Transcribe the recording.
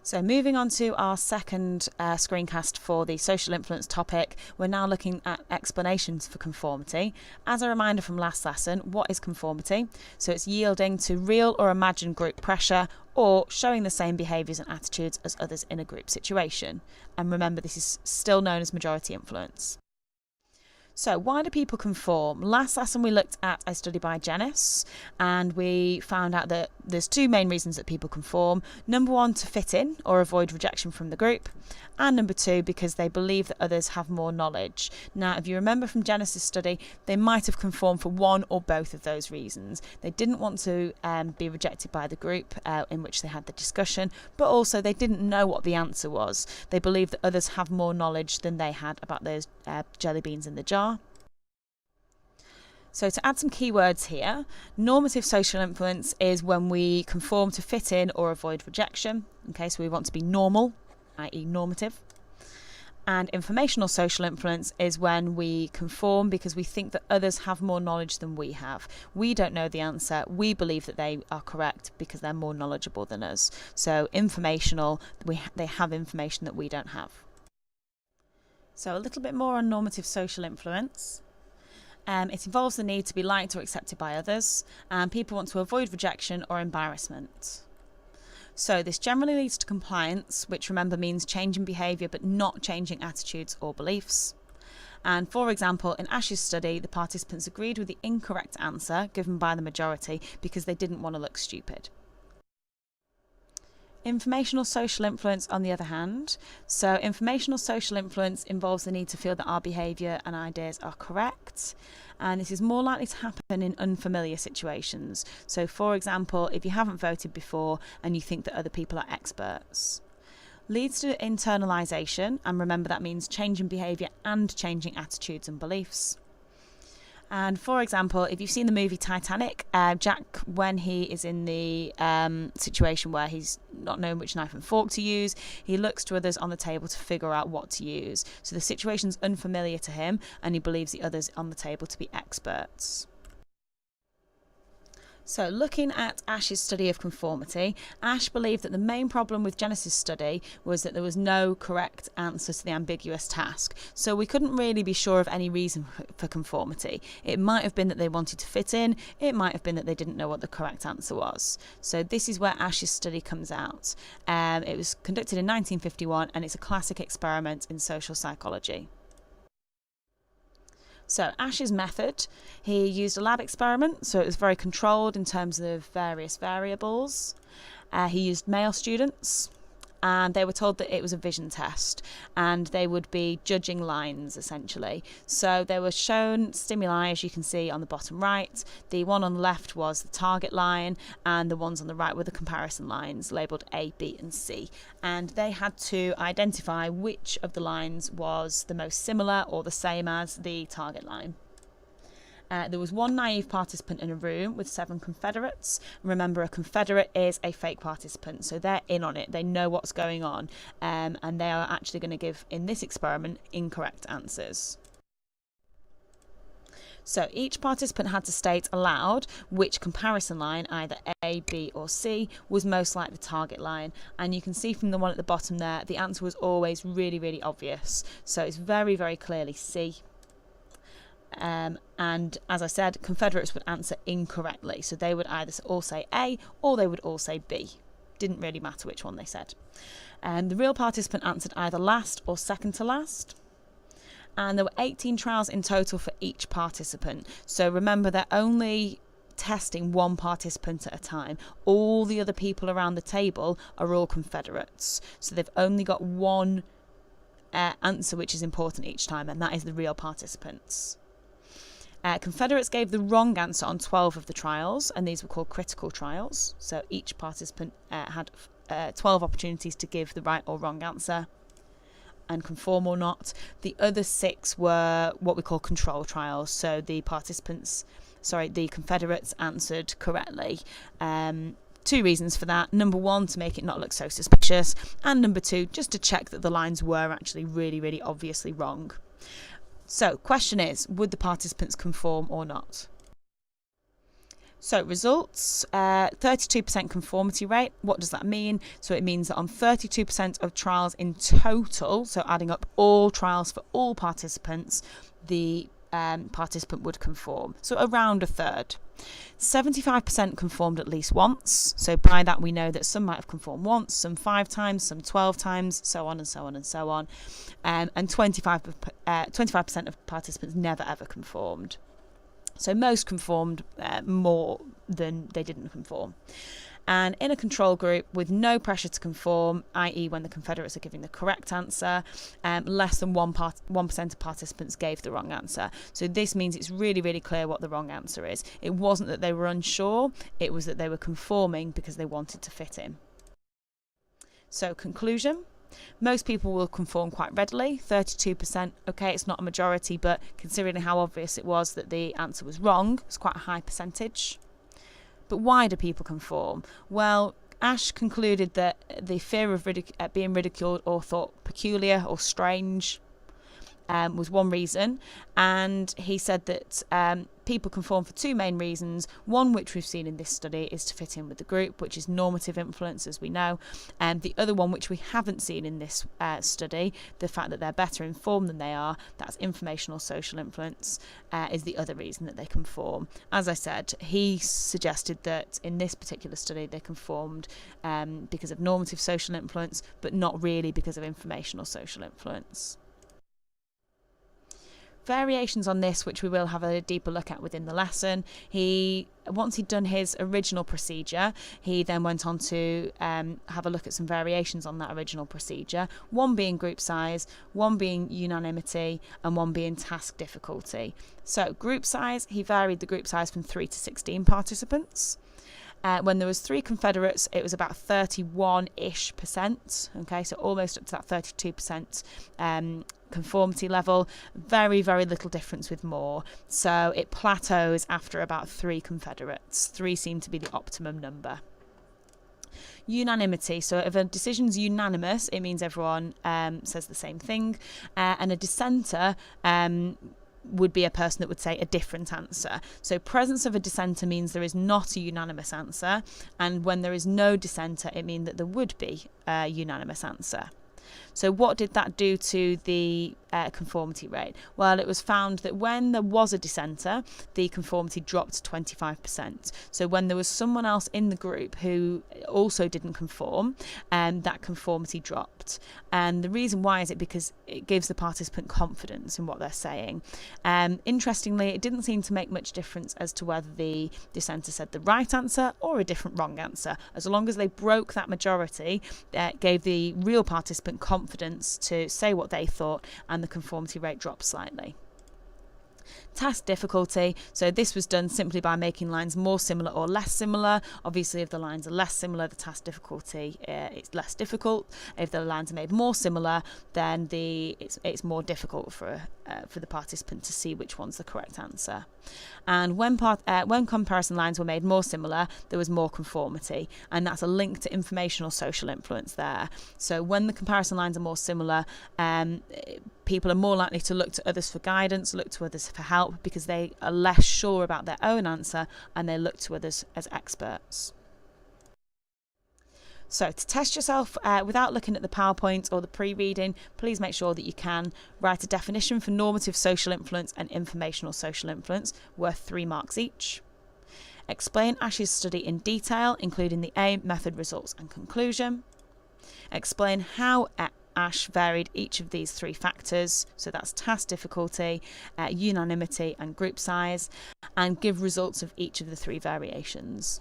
So moving on to our second screencast for the social influence topic, we're now looking at explanations for conformity. As a reminder from last lesson, what is conformity? So it's yielding to real or imagined group pressure or showing the same behaviours and attitudes as others in a group situation. And remember, this is still known as majority influence. So why do people conform? Last lesson we looked at a study by Jenness and we found out that there's two main reasons that people conform. Number one, to fit in or avoid rejection from the group. And number two, because they believe that others have more knowledge. Now, if you remember from Jenness's study, they might have conformed for one or both of those reasons. They didn't want to be rejected by the group in which they had the discussion, but also they didn't know what the answer was. They believed that others have more knowledge than they had about those jelly beans in the jar. So to add some keywords here, normative social influence is when we conform to fit in or avoid rejection. Okay, so we want to be normal, i.e. normative. And informational social influence is when we conform because we think that others have more knowledge than we have. We don't know the answer. We believe that they are correct because they're more knowledgeable than us. So informational, they have information that we don't have. So a little bit more on normative social influence. It involves the need to be liked or accepted by others, and people want to avoid rejection or embarrassment. So this generally leads to compliance, which remember means changing behaviour but not changing attitudes or beliefs. And for example, in Asch's study, the participants agreed with the incorrect answer given by the majority because they didn't want to look stupid. Informational social influence, on the other hand. So informational social influence involves the need to feel that our behaviour and ideas are correct, and this is more likely to happen in unfamiliar situations. So for example, if you haven't voted before and you think that other people are experts. Leads to internalisation, and remember that means changing behaviour and changing attitudes and beliefs. And for example, if you've seen the movie Titanic, Jack, when he is in the situation where he's not knowing which knife and fork to use, he looks to others on the table to figure out what to use. So the situation's unfamiliar to him and he believes the others on the table to be experts. So looking at Asch's study of conformity, Asch believed that the main problem with Jenness's study was that there was no correct answer to the ambiguous task. So we couldn't really be sure of any reason for conformity. It might have been that they wanted to fit in, it might have been that they didn't know what the correct answer was. So this is where Asch's study comes out. It was conducted in 1951 and it's a classic experiment in social psychology. So Asch's method, he used a lab experiment, so it was very controlled in terms of various variables. He used male students and they were told that it was a vision test and they would be judging lines essentially. So they were shown stimuli, as you can see on the bottom right. The one on the left was the target line and the ones on the right were the comparison lines labelled A, B and C, and they had to identify which of the lines was the most similar or the same as the target line. There was one naive participant in a room with 7 confederates. Remember, a confederate is a fake participant, so they're in on it, they know what's going on, and they are actually going to give, in this experiment, incorrect answers. So each participant had to state aloud which comparison line, either A, B or C, was most like the target line. And you can see from the one at the bottom there, the answer was always really, really obvious. So it's very, very clearly C. And as I said, confederates would answer incorrectly, so they would either all say A or they would all say B. Didn't really matter which one they said. The real participant answered either last or second to last. And there were 18 trials in total for each participant. So remember, they're only testing one participant at a time. All the other people around the table are all confederates, so they've only got one answer which is important each time, and that is the real participants. Confederates gave the wrong answer on 12 of the trials, and these were called critical trials. So each participant had 12 opportunities to give the right or wrong answer and conform or not. The other 6 were what we call control trials. So the Confederates answered correctly. 2 reasons for that. Number 1, to make it not look so suspicious, and number 2, just to check that the lines were actually really, really obviously wrong. So, question is, would the participants conform or not? So results, 32% conformity rate. What does that mean? So it means that on 32% of trials in total, so adding up all trials for all participants, the participant would conform. So around a third. 75% conformed at least once. So by that we know that some might have conformed once, some 5 times, some 12 times, so on and so on and so on. And 25% of participants never ever conformed. So most conformed more than they didn't conform. And in a control group with no pressure to conform, i.e. when the Confederates are giving the correct answer, less than 1% of participants gave the wrong answer. So this means it's really, really clear what the wrong answer is. It wasn't that they were unsure, it was that they were conforming because they wanted to fit in. So conclusion. Most people will conform quite readily, 32%. Okay, it's not a majority, but considering how obvious it was that the answer was wrong, it's quite a high percentage. But why do people conform? Well, Asch concluded that the fear of being ridiculed or thought peculiar or strange was one reason, and he said that people conform for 2 main reasons. One, which we've seen in this study, is to fit in with the group, which is normative influence, as we know, and the other one, which we haven't seen in this study, the fact that they're better informed than they are, that's informational social influence, is the other reason that they conform. As I said, he suggested that in this particular study they conformed because of normative social influence, but not really because of informational social influence. Variations on this, which we will have a deeper look at within the lesson. Once he'd done his original procedure, he then went on to have a look at some variations on that original procedure, one being group size, one being unanimity, and one being task difficulty. So group size, he varied the group size from 3 to 16 participants. When there was 3 Confederates, it was about 31-ish%, okay, so almost up to that 32% conformity level. Very, very little difference with more. So it plateaus after about 3 Confederates. 3 seem to be the optimum number. Unanimity. So if a decision's unanimous, it means everyone says the same thing. And a dissenter would be a person that would say a different answer. So presence of a dissenter means there is not a unanimous answer, and when there is no dissenter, it means that there would be a unanimous answer. So what did that do to the conformity rate? Well, it was found that when there was a dissenter, the conformity dropped to 25%. So when there was someone else in the group who also didn't conform, that conformity dropped. And the reason why is because it gives the participant confidence in what they're saying. Interestingly, it didn't seem to make much difference as to whether the dissenter said the right answer or a different wrong answer. As long as they broke that majority, it gave the real participant confidence to say what they thought, and the conformity rate dropped slightly. Task difficulty. So this was done simply by making lines more similar or less similar. Obviously, if the lines are less similar, the task difficulty it's less difficult. If the lines are made more similar, then it's more difficult for the participant to see which one's the correct answer. And when comparison lines were made more similar, there was more conformity, and that's a link to informational social influence there. So when the comparison lines are more similar, people are more likely to look to others for guidance, look to others for help, because they are less sure about their own answer and they look to others as experts. So to test yourself without looking at the PowerPoint or the pre-reading, please make sure that you can write a definition for normative social influence and informational social influence, worth 3 marks each. Explain Asch's study in detail, including the aim, method, results and conclusion. Explain how Asch varied each of these 3 factors, so that's task difficulty, unanimity and group size, and give results of each of the 3 variations.